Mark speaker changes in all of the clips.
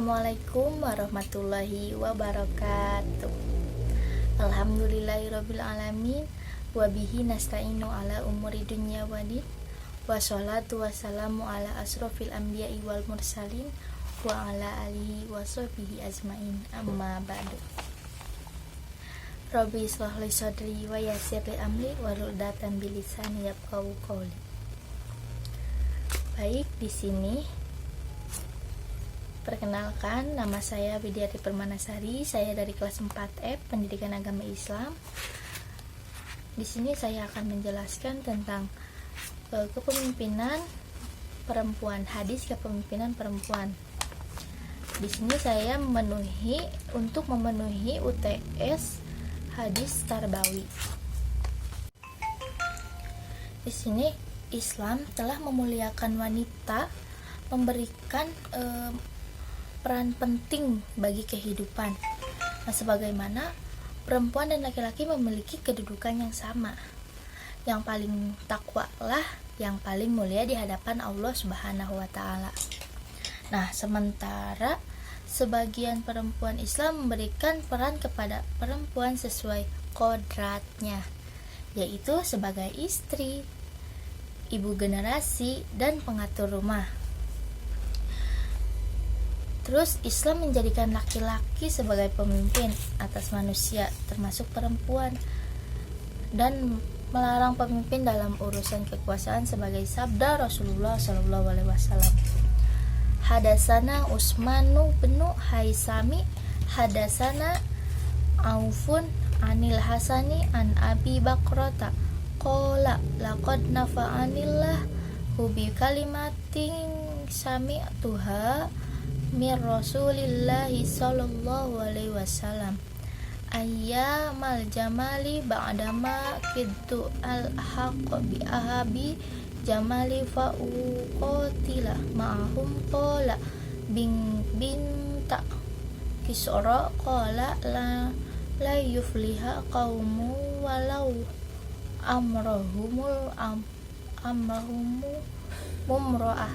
Speaker 1: Assalamualaikum warahmatullahi wabarakatuh. Alhamdulillahirabbil alamin wa bihi nasta'inu ala umuri dunya waddin. Wassalatu wassalamu ala asrofil anbiya'i wal mursalin wa ala alihi wa sahbihi ajmain. Amma ba'du. Rabbi ishrah li sadri wa yassir li amri wahlul 'uqdatam min lisani yafqahu qawli. Baik, di sini perkenalkan, nama saya Widyati Permanasari. Saya dari kelas 4F Pendidikan Agama Islam. Di sini saya akan menjelaskan tentang kepemimpinan perempuan, hadis kepemimpinan perempuan. Di sini saya memenuhi UTS hadis Tarbawi. Di sini Islam telah memuliakan wanita, memberikan peran penting bagi kehidupan. Nah, sebagaimana perempuan dan laki-laki memiliki kedudukan yang sama. Yang paling takwa lah yang paling mulia di hadapan Allah Subhanahu wa taala. Nah, sementara sebagian perempuan Islam memberikan peran kepada perempuan sesuai kodratnya, yaitu sebagai istri, ibu generasi, dan pengatur rumah. Terus Islam menjadikan laki-laki sebagai pemimpin atas manusia, termasuk perempuan, dan melarang pemimpin dalam urusan kekuasaan sebagai sabda Rasulullah SAW. Hadasana Utsmanu bin Haisami, hadasana Aufun anil Hasani an Abi Bakrata qala laqad nafa'anillah bi kalimatin sami'tuha mir Rasulillahi sallallahu alaihi wasallam ayyamal jamali ba'dama kidtu al-haq bi ahabi jamali fa'uqatila ma'ahum qala binta kisra qala la yufliha qaumu walau amrahumul mumra'ah.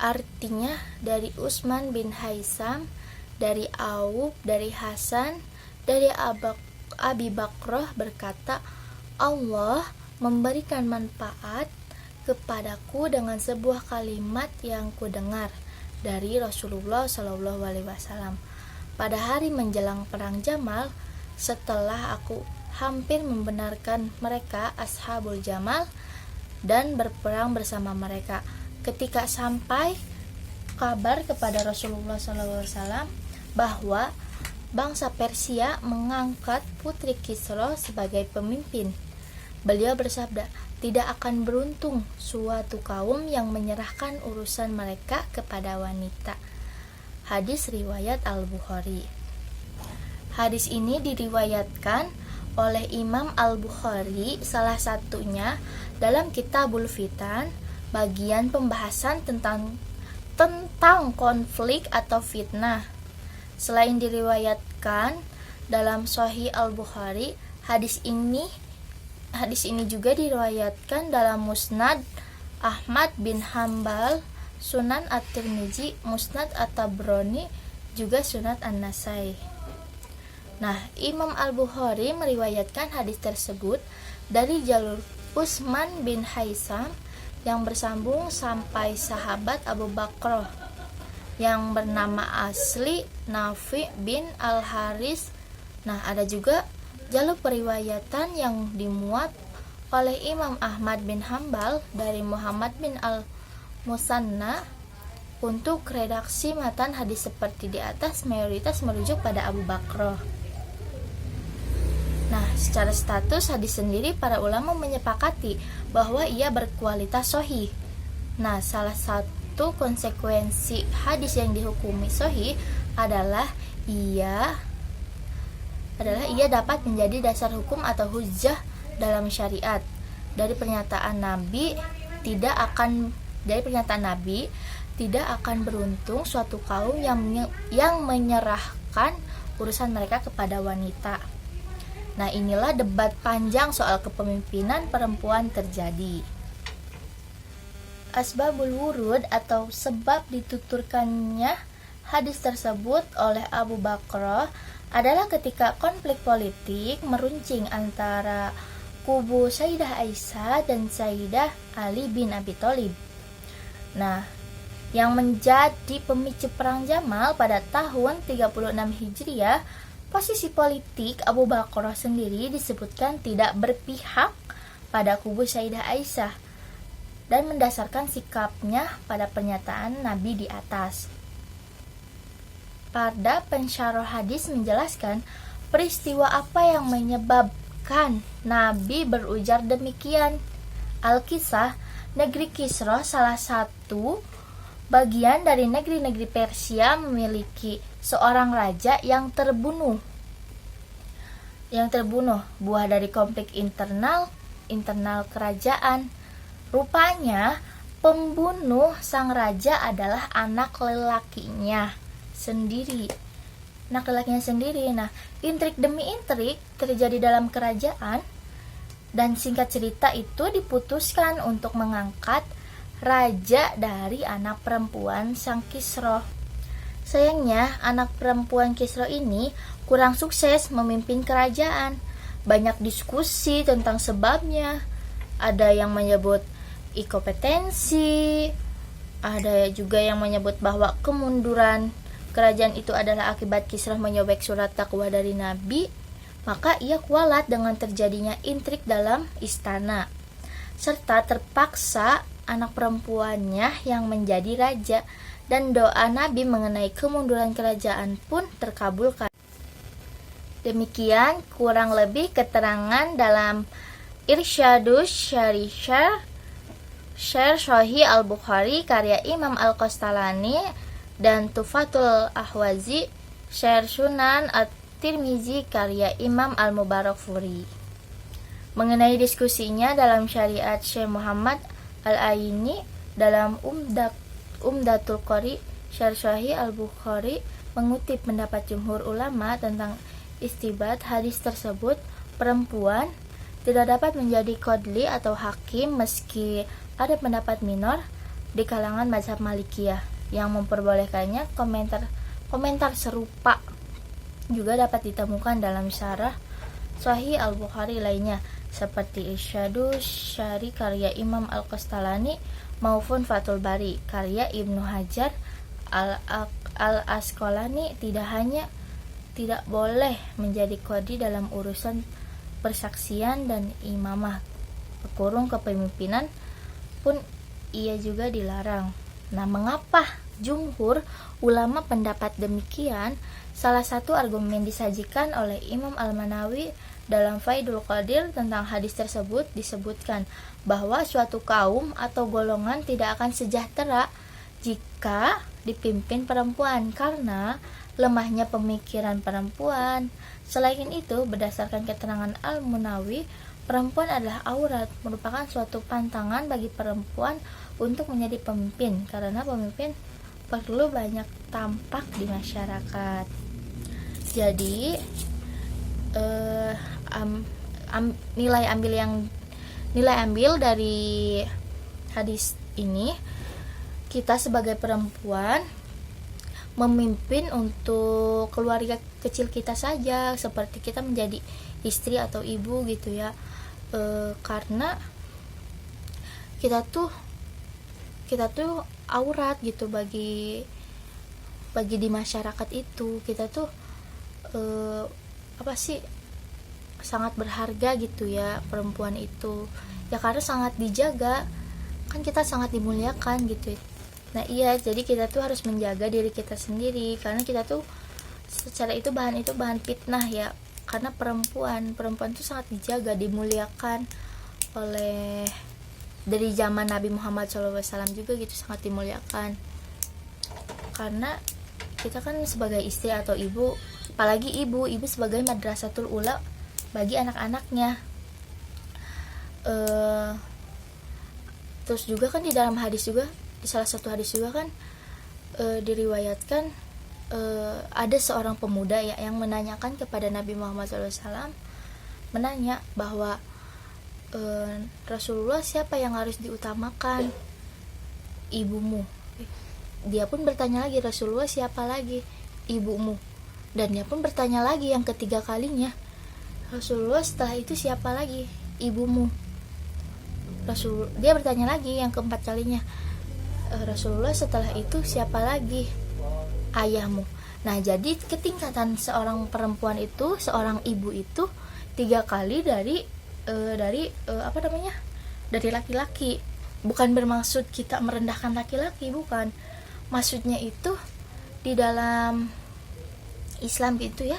Speaker 1: Artinya dari Utsman bin Haisam, dari Auf, dari Hasan, dari Abi Bakrah berkata, Allah memberikan manfaat kepadaku dengan sebuah kalimat yang kudengar dari Rasulullah SAW pada hari menjelang perang Jamal, setelah aku hampir membenarkan mereka Ashabul Jamal dan berperang bersama mereka. Ketika sampai kabar kepada Rasulullah SAW bahwa bangsa Persia mengangkat putri Kisra sebagai pemimpin, beliau bersabda, tidak akan beruntung suatu kaum yang menyerahkan urusan mereka kepada wanita. Hadis riwayat Al-Bukhari. Hadis ini diriwayatkan oleh Imam Al-Bukhari, salah satunya dalam Kitabul Fitan, bagian pembahasan tentang konflik atau fitnah. Selain diriwayatkan dalam Sahih Al-Bukhari, hadis ini juga diriwayatkan dalam Musnad Ahmad bin Hambal, Sunan At-Tirmizi, Musnad At-Tabrani, juga Sunan An-Nasai. Nah, Imam Al-Bukhari meriwayatkan hadis tersebut dari jalur Utsman bin Haisam yang bersambung sampai sahabat Abu Bakrah yang bernama asli Nafi bin Al-Haris. Nah, ada juga jalur periwayatan yang dimuat oleh Imam Ahmad bin Hambal dari Muhammad bin Al-Musanna. Untuk redaksi matan hadis seperti di atas mayoritas merujuk pada Abu Bakrah. Nah, secara status hadis sendiri para ulama menyepakati bahwa ia berkualitas sahih. Nah, salah satu konsekuensi hadis yang dihukumi sahih adalah ia dapat menjadi dasar hukum atau hujjah dalam syariat. Dari pernyataan Nabi tidak akan beruntung suatu kaum yang menyerahkan urusan mereka kepada wanita. Nah, inilah debat panjang soal kepemimpinan perempuan terjadi. Asbabul wurud atau sebab dituturkannya hadis tersebut oleh Abu Bakar adalah ketika konflik politik meruncing antara kubu Sayyidah Aisyah dan Sayyidah Ali bin Abi Thalib. Nah, yang menjadi pemicu perang Jamal pada tahun 36 Hijriah, posisi politik Abu Bakar sendiri disebutkan tidak berpihak pada kubu Sayyidah Aisyah dan mendasarkan sikapnya pada pernyataan Nabi di atas. Pada pensyarah hadis menjelaskan peristiwa apa yang menyebabkan Nabi berujar demikian. Al-Kisah, negeri Kisra salah satu bagian dari negeri-negeri Persia memiliki seorang raja yang terbunuh. Buah dari konflik internal kerajaan. Rupanya pembunuh sang raja adalah anak lelakinya sendiri. Nah, intrik demi intrik terjadi dalam kerajaan, dan singkat cerita itu diputuskan untuk mengangkat raja dari anak perempuan sang Kisra. Sayangnya, anak perempuan Kisra ini kurang sukses memimpin kerajaan. Banyak diskusi tentang sebabnya. Ada yang menyebut inkompetensi, ada juga yang menyebut bahwa kemunduran kerajaan itu adalah akibat Kisra menyobek surat dakwah dari Nabi. Maka ia kualat dengan terjadinya intrik dalam istana, serta terpaksa anak perempuannya yang menjadi raja, dan doa Nabi mengenai kemunduran kerajaan pun terkabulkan. Demikian kurang lebih keterangan dalam Irsyadus Syarih Sahih Al-Bukhari karya Imam Al-Qastalani dan Tufatul Ahwazi Syarh Sunan At-Tirmizi karya Imam Al-Mubarakfuri. Mengenai diskusinya dalam Syariat Syekh Muhammad Al-Aini dalam Umdatul Qari Syarh Sahih Al-Bukhari mengutip pendapat jumhur ulama tentang istibat hadis tersebut. Perempuan tidak dapat menjadi qadli atau hakim meski ada pendapat minor di kalangan mazhab Malikiyah yang memperbolehkannya. Komentar serupa juga dapat ditemukan dalam syarah Sahih Al-Bukhari lainnya seperti Irsyadus Syarih karya Imam Al-Qastalani maupun Fathul Bari karya Ibnu Hajar Al-Asqalani. Tidak boleh menjadi qadhi dalam urusan persaksian dan imamah kepemimpinan pun ia juga dilarang. Nah, mengapa jumhur ulama pendapat demikian? Salah satu argumen disajikan oleh Imam Al-Manawi dalam Faidul Qadir tentang hadis tersebut disebutkan bahwa suatu kaum atau golongan tidak akan sejahtera jika dipimpin perempuan karena lemahnya pemikiran perempuan. Selain itu, berdasarkan keterangan Al-Munawi, perempuan adalah aurat, merupakan suatu pantangan bagi perempuan untuk menjadi pemimpin karena pemimpin perlu banyak tampak di masyarakat. Jadi nilai ambil dari hadis ini, kita sebagai perempuan memimpin untuk keluarga kecil kita saja, seperti kita menjadi istri atau ibu gitu ya, karena kita tuh aurat gitu bagi di masyarakat itu. Kita tuh sangat berharga gitu ya, perempuan itu ya, karena sangat dijaga kan, kita sangat dimuliakan gitu. Nah iya, jadi kita tuh harus menjaga diri kita sendiri karena kita tuh secara itu bahan fitnah ya, karena perempuan tuh sangat dijaga, dimuliakan oleh dari zaman Nabi Muhammad SAW juga gitu, sangat dimuliakan karena kita kan sebagai istri atau ibu, apalagi ibu sebagai madrasatul ula bagi anak-anaknya. Terus juga kan di dalam hadis juga, di salah satu hadis juga kan diriwayatkan ada seorang pemuda ya yang menanyakan kepada Nabi Muhammad SAW, menanya bahwa Rasulullah siapa yang harus diutamakan. ibumu. Dia pun bertanya lagi, Rasulullah, siapa lagi? Ibumu. Dan dia pun bertanya lagi yang ketiga kalinya, Rasulullah, setelah itu siapa lagi? Ibumu. Dia bertanya lagi yang keempat kalinya, Rasulullah, setelah itu siapa lagi? Ayahmu. Nah, jadi ketingkatan seorang perempuan itu, seorang ibu itu 3 kali dari dari laki-laki. Bukan bermaksud kita merendahkan laki-laki, bukan. Maksudnya itu di dalam Islam gitu ya.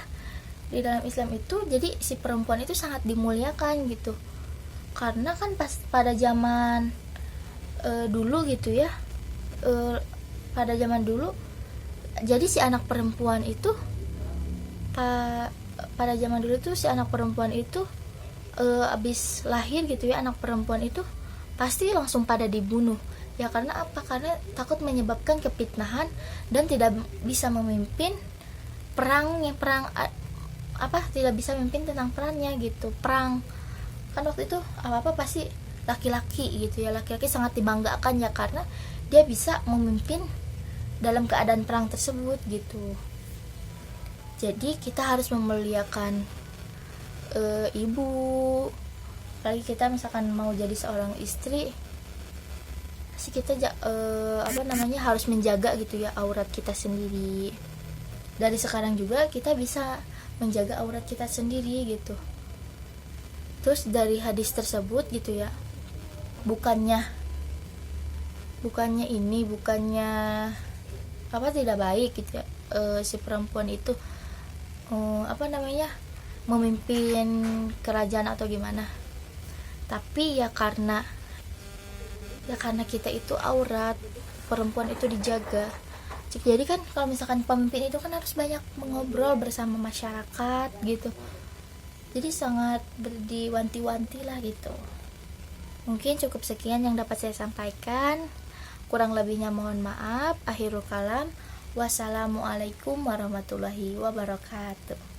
Speaker 1: Di dalam Islam itu jadi si perempuan itu sangat dimuliakan gitu. Karena kan pas pada zaman dulu gitu ya. Pada zaman dulu jadi si anak perempuan itu pada zaman dulu tuh si anak perempuan itu abis lahir gitu ya, anak perempuan itu pasti langsung pada dibunuh. Ya karena apa? Karena takut menyebabkan kefitnahan dan tidak bisa memimpin tidak bisa memimpin tentang perannya gitu. Perang kan waktu itu apa pasti laki-laki gitu ya. Laki-laki sangat dibanggakan ya karena dia bisa memimpin dalam keadaan perang tersebut gitu. Jadi kita harus memuliakan ibu. Apalagi kita misalkan mau jadi seorang istri, pasti kita harus menjaga gitu ya aurat kita sendiri. Dari sekarang juga kita bisa menjaga aurat kita sendiri gitu. Terus dari hadis tersebut gitu ya, bukannya tidak baik gitu ya, si perempuan itu memimpin kerajaan atau gimana. Tapi ya karena kita itu aurat, perempuan itu dijaga. Jadi kan kalau misalkan pemimpin itu kan harus banyak mengobrol bersama masyarakat gitu. Jadi sangat berdiwanti-wanti lah gitu. Mungkin cukup sekian yang dapat saya sampaikan. Kurang lebihnya mohon maaf. Akhirul kalam. Wassalamualaikum warahmatullahi wabarakatuh.